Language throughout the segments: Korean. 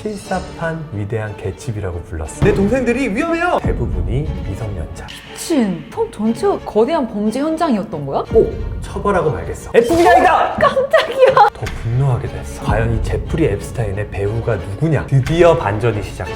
실사판 위대한 개집이라고 불렀어. 내 동생들이 위험해요! 대부분이 미성년자. 미친, 섬 전체가 거대한 범죄 현장이었던 거야? 꼭 처벌하고 말겠어. FBI다! 깜짝이야! 더 분노하게 됐어. 과연 이 제프리 앱스타인의 배우가 누구냐? 드디어 반전이 시작돼.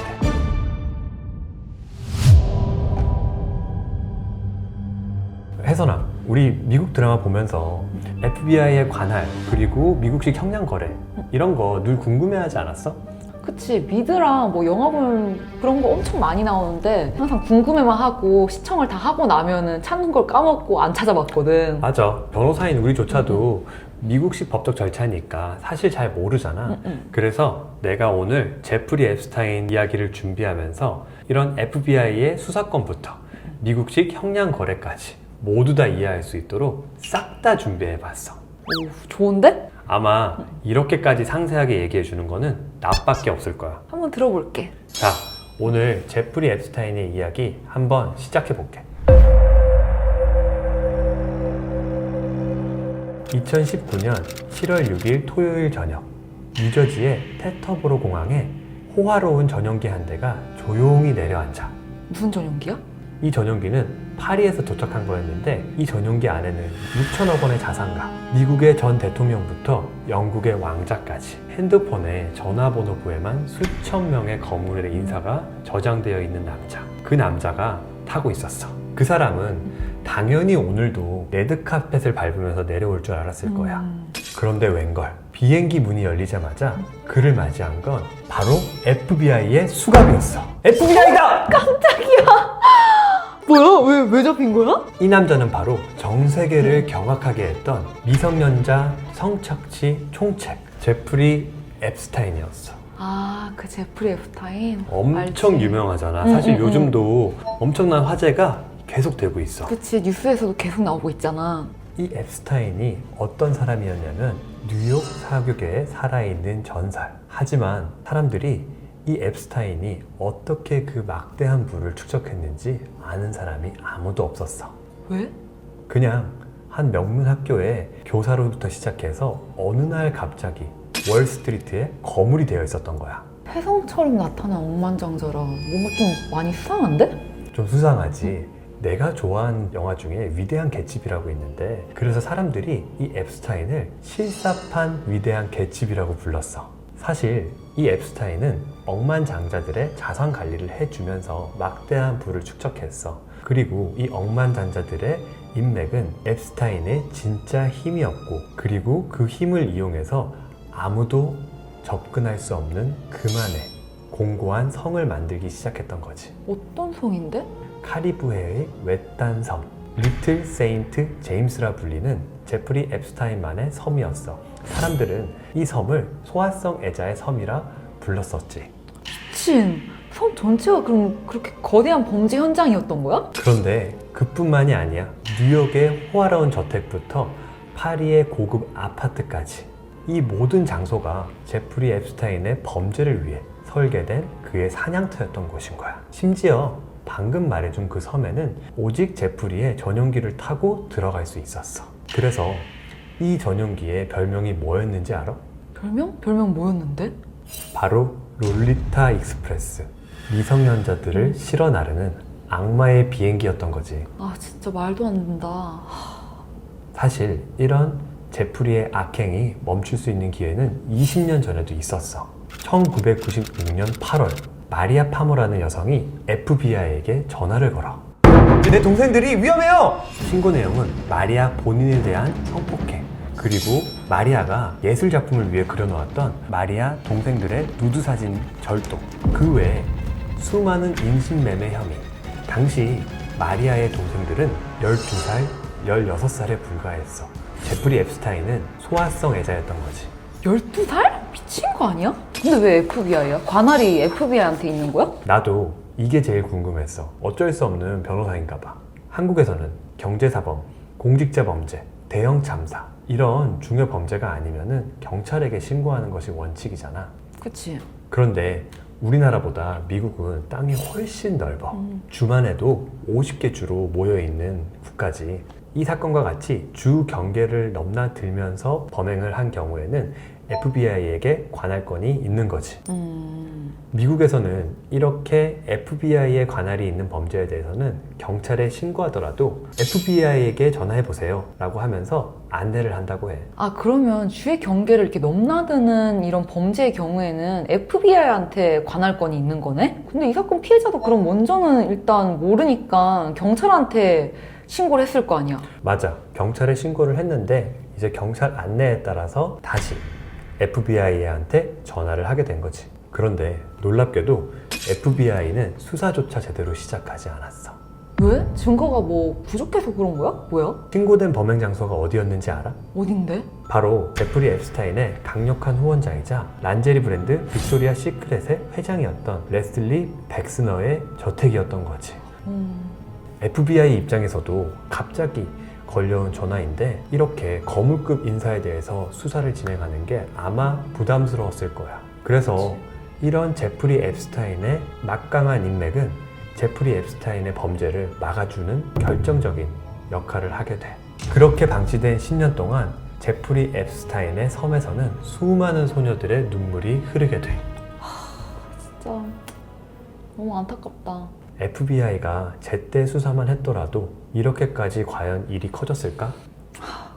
혜선아, 우리 미국 드라마 보면서 FBI의 관할, 그리고 미국식 형량 거래 이런 거 늘 궁금해하지 않았어? 그치, 미드랑 뭐 영화 보면 그런 거 엄청 많이 나오는데 항상 궁금해만 하고 시청을 다 하고 나면은 찾는 걸 까먹고 안 찾아봤거든. 맞아. 변호사인 우리조차도 미국식 법적 절차니까 사실 잘 모르잖아. 그래서 내가 오늘 제프리 앱스타인 이야기를 준비하면서 이런 FBI의 수사권부터 미국식 형량 거래까지 모두 다 이해할 수 있도록 싹 다 준비해봤어. 오, 좋은데? 아마 이렇게까지 상세하게 얘기해 주는 거는 나밖에 없을 거야. 한번 들어볼게. 자, 오늘 제프리 앱스타인의 이야기 한번 시작해 볼게. 2019년 7월 6일 토요일 저녁, 뉴저지의 테터보로 공항에 호화로운 전용기 한 대가 조용히 내려앉아. 무슨 전용기야? 이 전용기는 파리에서 도착한 거였는데 이 전용기 안에는 6천억 원의 자산가, 미국의 전 대통령부터 영국의 왕자까지 핸드폰에 전화번호부에만 수천 명의 거물의 인사가 저장되어 있는 남자, 그 남자가 타고 있었어. 그 사람은 당연히 오늘도 레드카펫을 밟으면서 내려올 줄 알았을 거야. 그런데 웬걸, 비행기 문이 열리자마자 그를 맞이한 건 바로 FBI의 수갑이었어. FBI다! 깜짝이야! 뭐야? 왜 잡힌 거야? 이 남자는 바로 전 세계를 경악하게 했던 미성년자 성착취 총책 제프리 앱스타인이었어. 아, 그 제프리 앱스타인. 엄청 알지? 유명하잖아. 사실 요즘도 엄청난 화제가 계속되고 있어. 그치, 뉴스에서도 계속 나오고 있잖아. 이 앱스타인이 어떤 사람이었냐면 뉴욕 사교계에 살아있는 전설. 하지만 사람들이 이 앱스타인이 어떻게 그 막대한 부를 축적했는지 아는 사람이 아무도 없었어. 왜? 그냥 한 명문 학교의 교사로부터 시작해서 어느 날 갑자기 월스트리트에 거물이 되어 있었던 거야. 혜성처럼 나타난 억만장자라 뭔가 좀 많이 수상한데? 좀 수상하지. 내가 좋아하는 영화 중에 위대한 개집이라고 있는데, 그래서 사람들이 이 앱스타인을 실사판 위대한 개집이라고 불렀어. 사실 이 앱스타인은 억만장자들의 자산 관리를 해주면서 막대한 부를 축적했어. 그리고 이 억만장자들의 인맥은 앱스타인의 진짜 힘이었고, 그리고 그 힘을 이용해서 아무도 접근할 수 없는 그만의 공고한 성을 만들기 시작했던 거지. 어떤 성인데? 카리브해의 외딴 섬, 리틀 세인트 제임스라 불리는 제프리 앱스타인만의 섬이었어. 사람들은 이 섬을 소화성 애자의 섬이라 불렀었지. 미친, 섬 전체가 그럼 그렇게 거대한 범죄 현장이었던 거야? 그런데 그뿐만이 아니야. 뉴욕의 호화로운 저택부터 파리의 고급 아파트까지 이 모든 장소가 제프리 앱스타인의 범죄를 위해 설계된 그의 사냥터였던 곳인 거야. 심지어 방금 말해준 그 섬에는 오직 제프리의 전용기를 타고 들어갈 수 있었어. 그래서 이 전용기의 별명이 뭐였는지 알아? 별명? 별명 뭐였는데? 바로 롤리타 익스프레스. 미성년자들을 실어 나르는 악마의 비행기였던 거지. 아, 진짜 말도 안 된다. 사실 이런 제프리의 악행이 멈출 수 있는 기회는 20년 전에도 있었어. 1996년 8월 마리아 파모라는 여성이 FBI에게 전화를 걸어. 내 동생들이 위험해요! 신고 내용은 마리아 본인에 대한 성폭행, 그리고 마리아가 예술 작품을 위해 그려놓았던 마리아 동생들의 누드 사진 절도, 그 외에 수많은 인신매매 혐의. 당시 마리아의 동생들은 12살, 16살에 불과했어. 제프리 앱스타인은 소아성 애자였던 거지. 12살? 미친 거 아니야? 근데 왜 FBI야? 관할이 FBI한테 있는 거야? 나도 이게 제일 궁금했어. 어쩔 수 없는 변호사인가 봐. 한국에서는 경제사범, 공직자 범죄, 대형 참사 이런 중요 범죄가 아니면은 경찰에게 신고하는 것이 원칙이잖아. 그치. 그런데 우리나라보다 미국은 땅이 훨씬 넓어. 주만 해도 50개 주로 모여있는 국가지. 이 사건과 같이 주 경계를 넘나들면서 범행을 한 경우에는 FBI에게 관할권이 있는 거지. 미국에서는 이렇게 FBI에 관할이 있는 범죄에 대해서는 경찰에 신고하더라도 FBI에게 전화해보세요 라고 하면서 안내를 한다고 해. 아, 그러면 주의 경계를 이렇게 넘나드는 이런 범죄의 경우에는 FBI한테 관할권이 있는 거네? 근데 이 사건 피해자도 그럼 먼저는 일단 모르니까 경찰한테 신고를 했을 거 아니야? 맞아. 경찰에 신고를 했는데 이제 경찰 안내에 따라서 다시 FBI한테 전화를 하게 된 거지. 그런데 놀랍게도 FBI는 수사조차 제대로 시작하지 않았어. 왜? 증거가 뭐 부족해서 그런 거야? 뭐야? 신고된 범행 장소가 어디였는지 알아? 어딘데? 바로 제프리 앱스타인의 강력한 후원자이자 란제리 브랜드 빅토리아 시크릿의 회장이었던 레슬리 백스너의 저택이었던 거지. FBI 입장에서도 갑자기 걸려온 전화인데 이렇게 거물급 인사에 대해서 수사를 진행하는 게 아마 부담스러웠을 거야. 그래서 이런 제프리 앱스타인의 막강한 인맥은 제프리 앱스타인의 범죄를 막아주는 결정적인 역할을 하게 돼. 그렇게 방치된 10년 동안 제프리 앱스타인의 섬에서는 수많은 소녀들의 눈물이 흐르게 돼. 진짜 너무 안타깝다. FBI가 제때 수사만 했더라도 이렇게까지 과연 일이 커졌을까?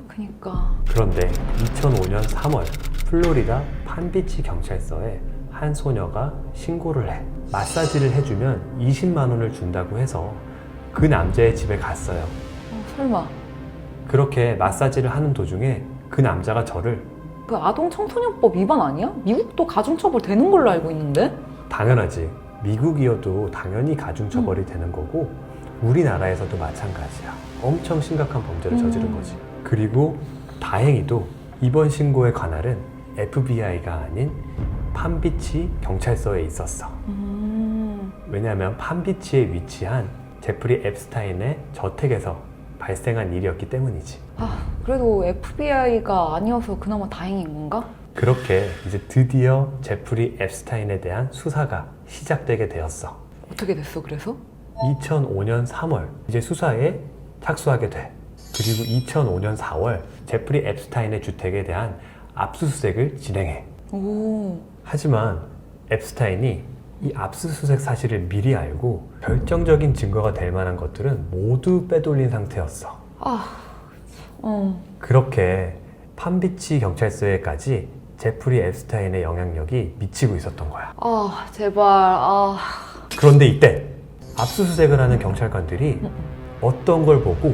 그니까. 그런데 2005년 3월 플로리다 판비치 경찰서에 한 소녀가 신고를 해. 마사지를 해주면 20만 원을 준다고 해서 그 남자의 집에 갔어요. 설마 그렇게 마사지를 하는 도중에 그 남자가 저를 그 아동 청소년법 위반 아니야? 미국도 가중처벌 되는 걸로 알고 있는데? 당연하지. 미국이어도 당연히 가중처벌이 되는 거고 우리나라에서도 마찬가지야. 엄청 심각한 범죄를 저지른 거지. 그리고 다행히도 이번 신고의 관할은 FBI가 아닌 판비치 경찰서에 있었어. 왜냐하면 판비치에 위치한 제프리 앱스타인의 저택에서 발생한 일이었기 때문이지. 그래도 FBI가 아니어서 그나마 다행인 건가? 그렇게 이제 드디어 제프리 앱스타인에 대한 수사가 시작되게 되었어. 어떻게 됐어, 그래서? 2005년 3월 이제 수사에 착수하게 돼. 그리고 2005년 4월 제프리 앱스타인의 주택에 대한 압수수색을 진행해. 오. 하지만 앱스타인이 이 압수수색 사실을 미리 알고 결정적인 증거가 될 만한 것들은 모두 빼돌린 상태였어. 그렇게 판비치 경찰서에까지 제프리 앱스타인의 영향력이 미치고 있었던 거야. 제발. 그런데 이때 압수수색을 하는 경찰관들이 어떤 걸 보고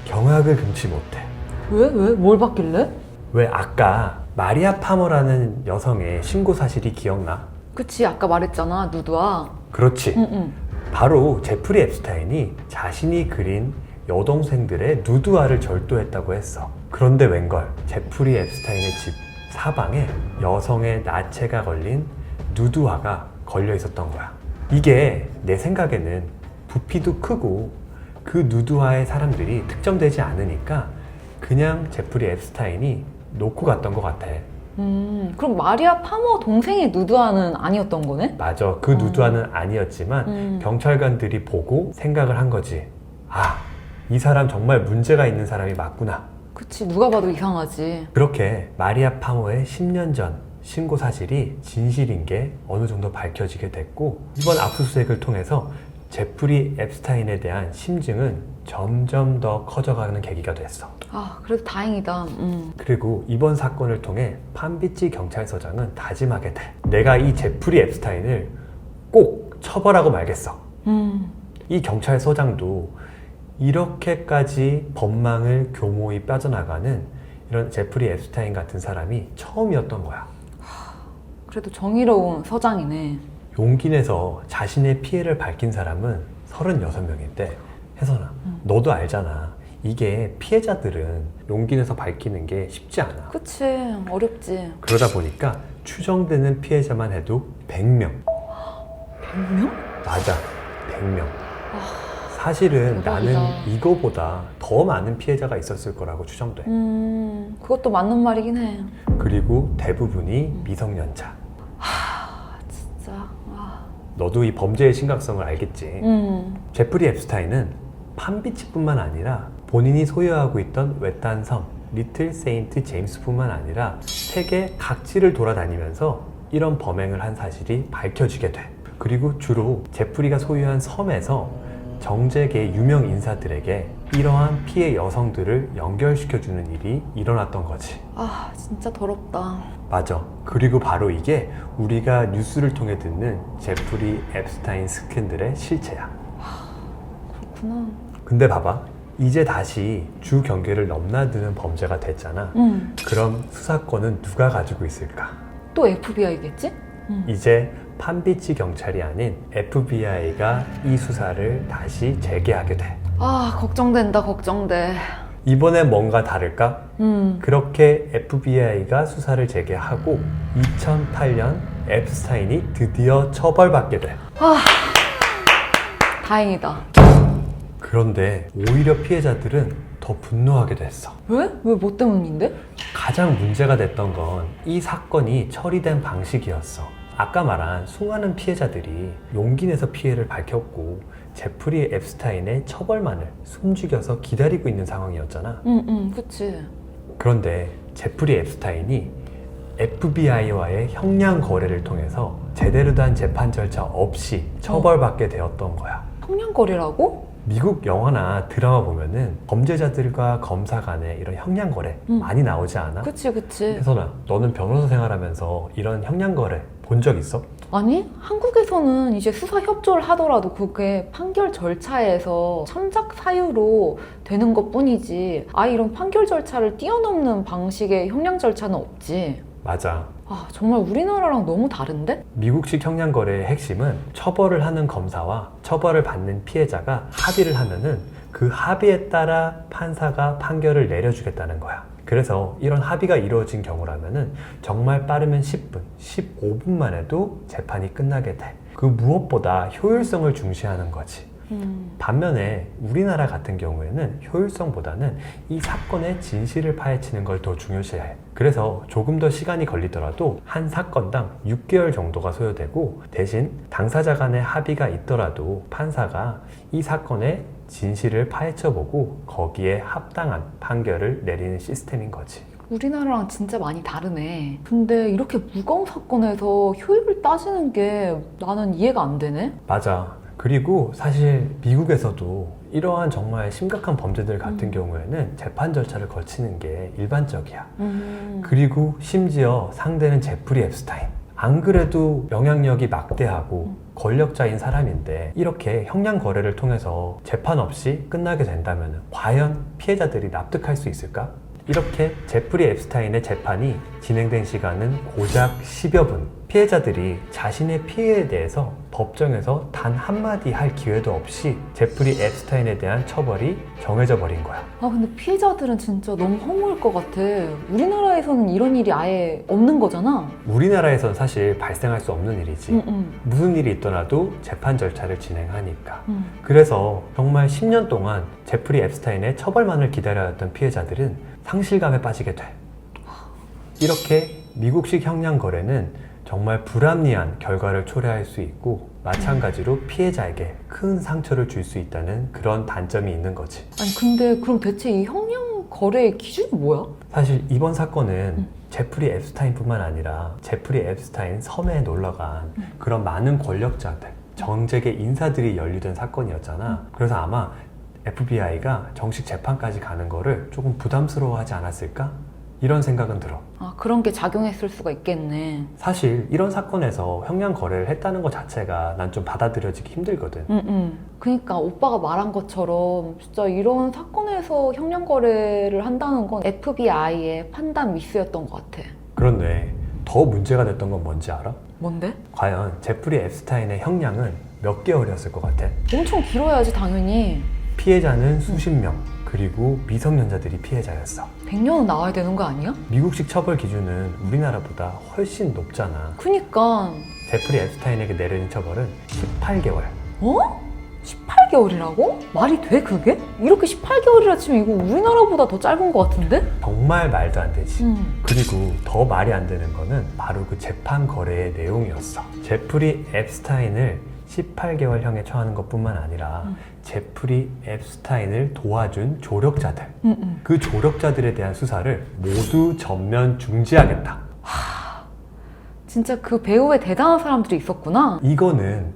경악을 금치 못해. 왜? 뭘 봤길래? 왜 아까 마리아 파머라는 여성의 신고 사실이 기억나? 그치, 아까 말했잖아, 누드아. 그렇지. 바로 제프리 앱스타인이 자신이 그린 여동생들의 누드화를 절도했다고 했어. 그런데 웬걸 제프리 앱스타인의 집 사방에 여성의 나체가 걸린 누드화가 걸려 있었던 거야. 이게 내 생각에는 부피도 크고 그 누드화의 사람들이 특정되지 않으니까 그냥 제프리 앱스타인이 놓고 갔던 것 같아. 그럼 마리아 파머 동생의 누드아는 아니었던 거네? 맞아. 그 누드화는 아니었지만 경찰관들이 보고 생각을 한 거지. 이 사람 정말 문제가 있는 사람이 맞구나. 그치, 누가 봐도 이상하지. 그렇게 마리아 파머의 10년 전 신고 사실이 진실인 게 어느 정도 밝혀지게 됐고 이번 압수수색을 통해서 제프리 앱스타인에 대한 심증은 점점 더 커져가는 계기가 됐어. 그래도 다행이다. 그리고 이번 사건을 통해 판비치 경찰서장은 다짐하게 돼. 내가 이 제프리 앱스타인을 꼭 처벌하고 말겠어. 이 경찰서장도 이렇게까지 법망을 교모히 빠져나가는 이런 제프리 앱스타인 같은 사람이 처음이었던 거야. 그래도 정의로운 서장이네. 용기 내서 자신의 피해를 밝힌 사람은 36명인데 혜선아, 너도 알잖아. 이게 피해자들은 용기 내서 밝히는 게 쉽지 않아. 그치, 어렵지. 그러다 보니까 추정되는 피해자만 해도 100명. 100명? 맞아, 100명. 사실은 대박이다. 나는 이거보다 더 많은 피해자가 있었을 거라고 추정돼. 그것도 맞는 말이긴 해. 그리고 대부분이 미성년자. 진짜. 너도 이 범죄의 심각성을 알겠지. 제프리 앱스타인은 판비치뿐만 아니라 본인이 소유하고 있던 외딴 섬 리틀 세인트 제임스뿐만 아니라 세계 각지를 돌아다니면서 이런 범행을 한 사실이 밝혀지게 돼. 그리고 주로 제프리가 소유한 섬에서 정재계 유명 인사들에게 이러한 피해 여성들을 연결시켜주는 일이 일어났던 거지. 아, 진짜 더럽다. 맞아. 그리고 바로 이게 우리가 뉴스를 통해 듣는 제프리 앱스타인 스캔들의 실체야. 그렇구나. 근데 봐봐. 이제 다시 주 경계를 넘나드는 범죄가 됐잖아. 그럼 수사권은 누가 가지고 있을까? 또 FBI겠지? 이제 판비치 경찰이 아닌 FBI가 이 수사를 다시 재개하게 돼. 아, 걱정된다, 걱정돼. 이번엔 뭔가 다를까? 그렇게 FBI가 수사를 재개하고 2008년 앱스타인이 드디어 처벌받게 돼. 다행이다. 그런데 오히려 피해자들은 더 분노하게 됐어. 왜? 왜 뭐 때문인데? 가장 문제가 됐던 건 이 사건이 처리된 방식이었어. 아까 말한 수많은 피해자들이 용기 내서 피해를 밝혔고 제프리 앱스타인의 처벌만을 숨죽여서 기다리고 있는 상황이었잖아. 그치. 그런데 제프리 앱스타인이 FBI와의 형량 거래를 통해서 제대로 된 재판 절차 없이 처벌받게 되었던 거야. 형량거래라고? 미국 영화나 드라마 보면은 범죄자들과 검사 간의 이런 형량 거래 많이 나오지 않아? 그치. 혜선아, 너는 변호사 생활하면서 이런 형량 거래 본 적 있어? 아니, 한국에서는 이제 수사 협조를 하더라도 그게 판결 절차에서 참작 사유로 되는 것 뿐이지, 이런 판결 절차를 뛰어넘는 방식의 형량 절차는 없지. 맞아. 정말 우리나라랑 너무 다른데? 미국식 형량 거래의 핵심은 처벌을 하는 검사와 처벌을 받는 피해자가 합의를 하면은 그 합의에 따라 판사가 판결을 내려주겠다는 거야. 그래서 이런 합의가 이루어진 경우라면은 정말 빠르면 10분, 15분만 해도 재판이 끝나게 돼. 그 무엇보다 효율성을 중시하는 거지. 반면에 우리나라 같은 경우에는 효율성보다는 이 사건의 진실을 파헤치는 걸 더 중요시해. 그래서 조금 더 시간이 걸리더라도 한 사건당 6개월 정도가 소요되고, 대신 당사자 간의 합의가 있더라도 판사가 이 사건의 진실을 파헤쳐보고 거기에 합당한 판결을 내리는 시스템인 거지. 우리나라랑 진짜 많이 다르네. 근데 이렇게 무거운 사건에서 효율을 따지는 게 나는 이해가 안 되네? 맞아. 그리고 사실 미국에서도 이러한 정말 심각한 범죄들 같은 경우에는 재판 절차를 거치는 게 일반적이야. 그리고 심지어 상대는 제프리 앱스타인. 안 그래도 영향력이 막대하고 권력자인 사람인데 이렇게 형량 거래를 통해서 재판 없이 끝나게 된다면 과연 피해자들이 납득할 수 있을까? 이렇게 제프리 앱스타인의 재판이 진행된 시간은 고작 10여 분. 피해자들이 자신의 피해에 대해서 법정에서 단 한마디 할 기회도 없이 제프리 앱스타인에 대한 처벌이 정해져 버린 거야. 근데 피해자들은 진짜 너무 허무할 것 같아. 우리나라에서는 이런 일이 아예 없는 거잖아. 우리나라에선 사실 발생할 수 없는 일이지. 무슨 일이 있더라도 재판 절차를 진행하니까. 그래서 정말 10년 동안 제프리 앱스타인의 처벌만을 기다려왔던 피해자들은 상실감에 빠지게 돼. 이렇게 미국식 형량 거래는 정말 불합리한 결과를 초래할 수 있고, 마찬가지로 피해자에게 큰 상처를 줄 수 있다는 그런 단점이 있는 거지. 아니, 근데 그럼 대체 이 형량 거래의 기준이 뭐야? 사실 이번 사건은 제프리 앱스타인뿐만 아니라 제프리 앱스타인 섬에 놀러간 그런 많은 권력자들, 정재계 인사들이 연루된 사건이었잖아. 그래서 아마 FBI가 정식 재판까지 가는 거를 조금 부담스러워하지 않았을까? 이런 생각은 들어. 그런 게 작용했을 수가 있겠네. 사실 이런 사건에서 형량 거래를 했다는 것 자체가 난 좀 받아들여지기 힘들거든. 그러니까 오빠가 말한 것처럼 진짜 이런 사건에서 형량 거래를 한다는 건 FBI의 판단 미스였던 것 같아. 그런데 더 문제가 됐던 건 뭔지 알아? 뭔데? 과연 제프리 앱스타인의 형량은 몇 개월이었을 것 같아? 엄청 길어야지 당연히. 피해자는 수십 명, 그리고 미성년자들이 피해자였어. 100년은 나와야 되는 거 아니야? 미국식 처벌 기준은 우리나라보다 훨씬 높잖아. 그니까. 제프리 앱스타인에게 내려진 처벌은 18개월. 18개월이라고? 말이 돼 그게? 이렇게 18개월이라 치면 이거 우리나라보다 더 짧은 것 같은데? 정말 말도 안 되지. 그리고 더 말이 안 되는 거는 바로 그 재판 거래의 내용이었어. 제프리 앱스타인을 18개월형에 처하는 것뿐만 아니라 제프리 앱스타인을 도와준 조력자들, 그 조력자들에 대한 수사를 모두 전면 중지하겠다. 진짜 그 배우에 대단한 사람들이 있었구나. 이거는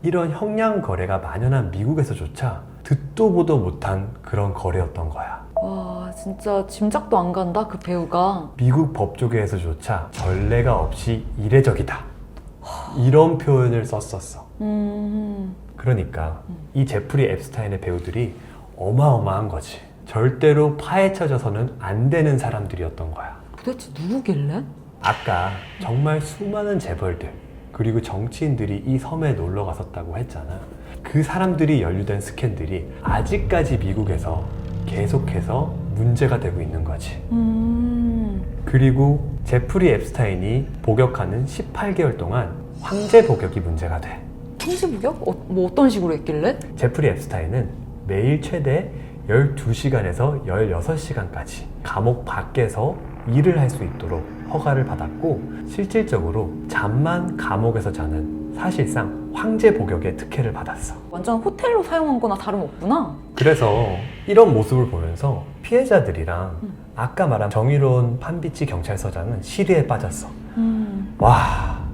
이런 형량 거래가 만연한 미국에서조차 듣도 보도 못한 그런 거래였던 거야. 와, 진짜 짐작도 안 간다, 그 배우가. 미국 법조계에서조차 전례가 없이 이례적이다. 이런 표현을 썼었어. 그러니까 이 제프리 앱스타인의 배우들이 어마어마한 거지. 절대로 파헤쳐져서는 안 되는 사람들이었던 거야. 도대체 누구길래? 아까 정말 수많은 재벌들 그리고 정치인들이 이 섬에 놀러 갔었다고 했잖아. 그 사람들이 연루된 스캔들이 아직까지 미국에서 계속해서 문제가 되고 있는 거지. 그리고 제프리 앱스타인이 복역하는 18개월 동안 황제 복역이 문제가 돼. 황제 복역? 뭐 어떤 식으로 했길래? 제프리 앱스타인은 매일 최대 12시간에서 16시간까지 감옥 밖에서 일을 할 수 있도록 허가를 받았고, 실질적으로 잠만 감옥에서 자는 사실상 황제 복역의 특혜를 받았어. 완전 호텔로 사용한 거나 다름없구나. 그래서 이런 모습을 보면서 피해자들이랑 아까 말한 정의로운 판비치 경찰서장은 시리에 빠졌어. 와,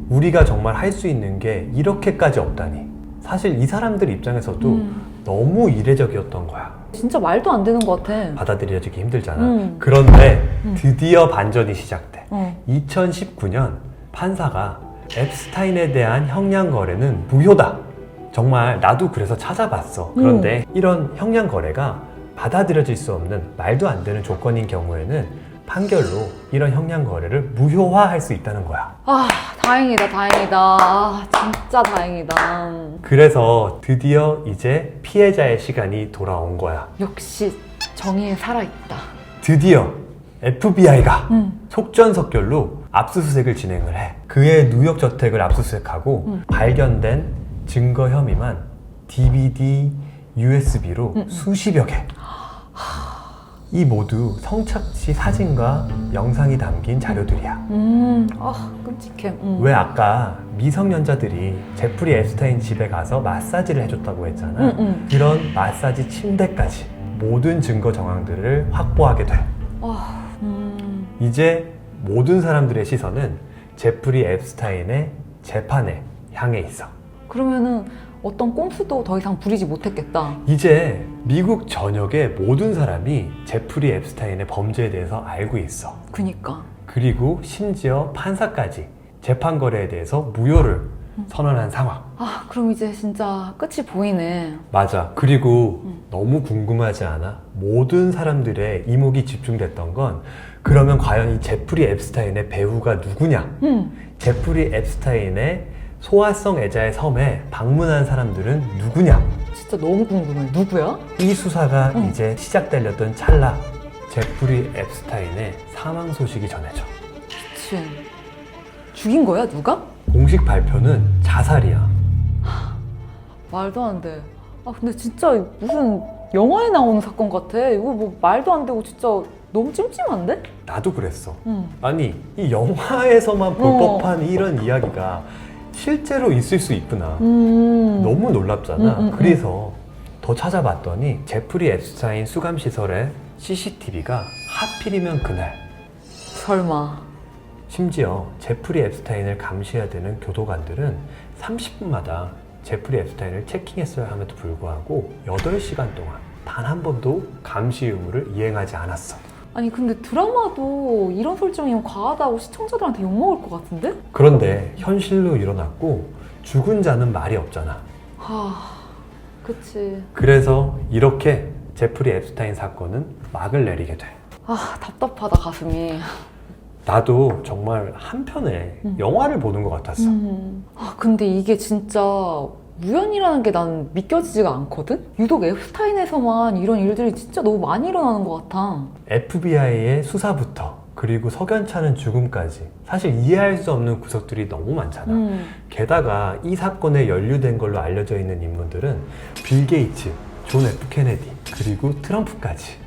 우리가 정말 할 수 있는 게 이렇게까지 없다니. 사실 이 사람들 입장에서도 너무 이례적이었던 거야. 진짜 말도 안 되는 것 같아. 받아들여지기 힘들잖아. 그런데 드디어 반전이 시작돼. 2019년 판사가 앱스타인에 대한 형량 거래는 무효다. 정말 나도 그래서 찾아봤어. 그런데 이런 형량 거래가 받아들여질 수 없는 말도 안 되는 조건인 경우에는 판결로 이런 형량 거래를 무효화할 수 있다는 거야. 아, 다행이다, 다행이다. 아, 진짜 다행이다. 그래서 드디어 이제 피해자의 시간이 돌아온 거야. 역시 정의에 살아있다. 드디어 FBI가 속전속결로 압수수색을 진행을 해. 그의 뉴욕 저택을 압수수색하고 발견된 증거 혐의만 DVD, USB로 수십여 개. 이 모두 성착취 사진과 영상이 담긴 자료들이야. 아, 끔찍해. 왜 아까 미성년자들이 제프리 앱스타인 집에 가서 마사지를 해줬다고 했잖아. 그런 마사지 침대까지 모든 증거 정황들을 확보하게 돼. 이제 모든 사람들의 시선은 제프리 앱스타인의 재판에 향해 있어. 그러면은 어떤 꼼수도 더 이상 부리지 못했겠다. 이제 미국 전역의 모든 사람이 제프리 앱스타인의 범죄에 대해서 알고 있어. 그니까. 그리고 심지어 판사까지 재판 거래에 대해서 무효를 선언한 상황. 아, 그럼 이제 진짜 끝이 보이네. 맞아. 그리고 너무 궁금하지 않아? 모든 사람들의 이목이 집중됐던 건 그러면 과연 이 제프리 앱스타인의 배우가 누구냐? 제프리 앱스타인의 소아성 애자의 섬에 방문한 사람들은 누구냐? 진짜 너무 궁금해. 누구야? 이 수사가 이제 시작되려던 찰나 제프리 앱스타인의 사망 소식이 전해져. 미친. 죽인 거야, 누가? 공식 발표는 자살이야. 말도 안 돼. 아, 근데 진짜 무슨 영화에 나오는 사건 같아. 이거 뭐 말도 안 되고 진짜 너무 찜찜한데? 나도 그랬어. 아니, 이 영화에서만 볼 법한 이런 이야기가 실제로 있을 수 있구나. 너무 놀랍잖아. 그래서 더 찾아봤더니 제프리 앱스타인 수감시설의 CCTV가 하필이면 그날, 설마. 심지어 제프리 앱스타인을 감시해야 되는 교도관들은 30분마다 제프리 앱스타인을 체킹했어야 함에도 불구하고 8시간 동안 단 한 번도 감시 의무를 이행하지 않았어. 아니 근데 드라마도 이런 설정이면 과하다고 시청자들한테 욕먹을 것 같은데? 그런데 현실로 일어났고 죽은 자는 말이 없잖아. 그치. 그래서 이렇게 제프리 앱스타인 사건은 막을 내리게 돼. 아, 답답하다 가슴이. 나도 정말 한편의 영화를 보는 것 같았어. 아, 근데 이게 진짜 우연이라는 게 난 믿겨지지가 않거든? 유독 앱스타인에서만 이런 일들이 진짜 너무 많이 일어나는 것 같아. FBI의 수사부터 그리고 석연찮은 죽음까지 사실 이해할 수 없는 구석들이 너무 많잖아. 게다가 이 사건에 연루된 걸로 알려져 있는 인물들은 빌 게이츠, 존 F 케네디, 그리고 트럼프까지.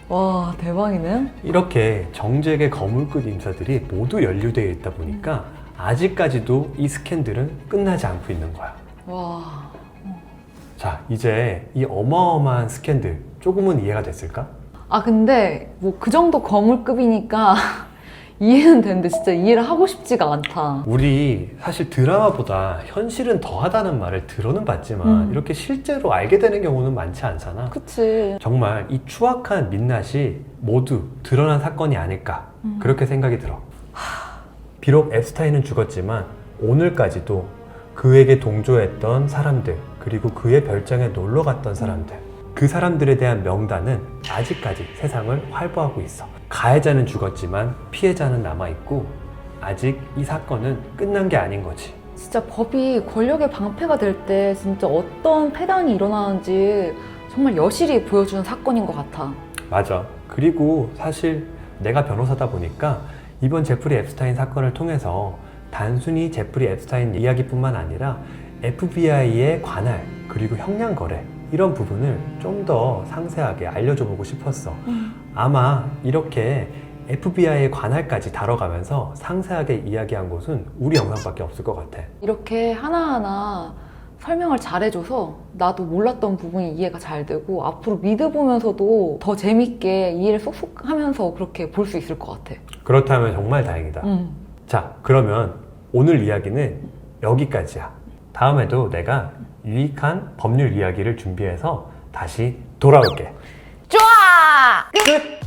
와, 대박이네. 이렇게 정재계 거물급 인사들이 모두 연루되어 있다 보니까 아직까지도 이 스캔들은 끝나지 않고 있는 거야. 와. 자, 이제 이 어마어마한 스캔들 조금은 이해가 됐을까? 아, 근데 뭐 그 정도 거물급이니까 이해는 되는데 진짜 이해를 하고 싶지가 않다. 우리 사실 드라마보다 현실은 더하다는 말을 들어는 봤지만 이렇게 실제로 알게 되는 경우는 많지 않잖아. 그치. 정말 이 추악한 민낯이 모두 드러난 사건이 아닐까 그렇게 생각이 들어. 비록 앱스타인은 죽었지만 오늘까지도 그에게 동조했던 사람들 그리고 그의 별장에 놀러 갔던 사람들 그 사람들에 대한 명단은 아직까지 세상을 활보하고 있어. 가해자는 죽었지만 피해자는 남아있고 아직 이 사건은 끝난 게 아닌 거지. 진짜 법이 권력의 방패가 될 때 진짜 어떤 폐단이 일어나는지 정말 여실히 보여주는 사건인 것 같아. 맞아. 그리고 사실 내가 변호사다 보니까 이번 제프리 앱스타인 사건을 통해서 단순히 제프리 앱스타인 이야기뿐만 아니라 FBI의 관할 그리고 형량 거래 이런 부분을 좀 더 상세하게 알려줘 보고 싶었어. 아마 이렇게 FBI의 관할까지 다뤄가면서 상세하게 이야기한 곳은 우리 영상밖에 없을 것 같아. 이렇게 하나하나 설명을 잘해줘서 나도 몰랐던 부분이 이해가 잘 되고 앞으로 미드 보면서도 더 재밌게 이해를 쏙쏙 하면서 그렇게 볼 수 있을 것 같아. 그렇다면 정말 다행이다. 자, 그러면 오늘 이야기는 여기까지야. 다음에도 내가 유익한 법률 이야기를 준비해서 다시 돌아올게. 좋아! 끝!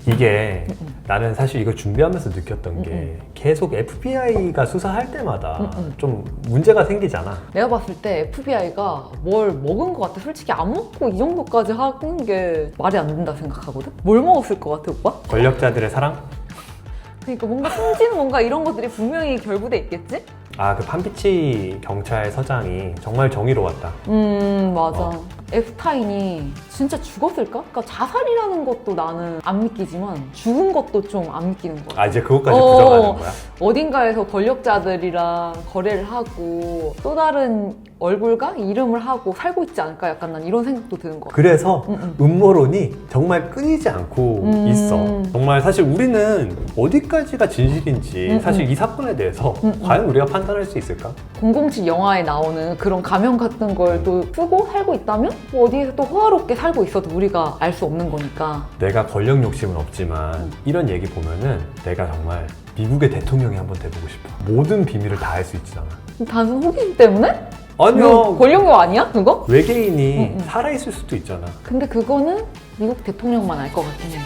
이게 나는 사실 이거 준비하면서 느꼈던 게 계속 FBI가 수사할 때마다 좀 문제가 생기잖아. 내가 봤을 때 FBI가 뭘 먹은 것 같아. 솔직히 안 먹고 이 정도까지 하는 게 말이 안 된다 생각하거든? 뭘 먹었을 것 같아, 오빠? 권력자들의 사랑? 그러니까 뭔가 숨지는 뭔가 이런 것들이 분명히 결부돼 있겠지? 아, 그 판비치 경찰서장이 정말 정의로웠다. 맞아. 앱스타인이 진짜 죽었을까? 그러니까 자살이라는 것도 나는 안 믿기지만 죽은 것도 좀 안 믿기는 거야. 아, 이제 그것까지 부정하는 거야? 어딘가에서 권력자들이랑 거래를 하고 또 다른 얼굴과 이름을 하고 살고 있지 않을까? 약간 난 이런 생각도 드는 거 같아. 그래서 음모론이 정말 끊이지 않고 있어. 정말 사실 우리는 어디까지가 진실인지 사실 이 사건에 대해서 과연 우리가 판단할 수 있을까? 007 영화에 나오는 그런 가면 같은 걸 또 쓰고 살고 있다면 뭐 어디에서 또 호화롭게 살고 있어도 우리가 알 수 없는 거니까. 내가 권력 욕심은 없지만 이런 얘기 보면은 내가 정말 미국의 대통령이 한번 돼보고 싶어. 모든 비밀을 다 알 수 있잖아. 단순 호기심 때문에? 아니요. 권력욕 아니야? 그거? 외계인이 살아있을 수도 있잖아. 근데 그거는 미국 대통령만 알 것 같긴 해.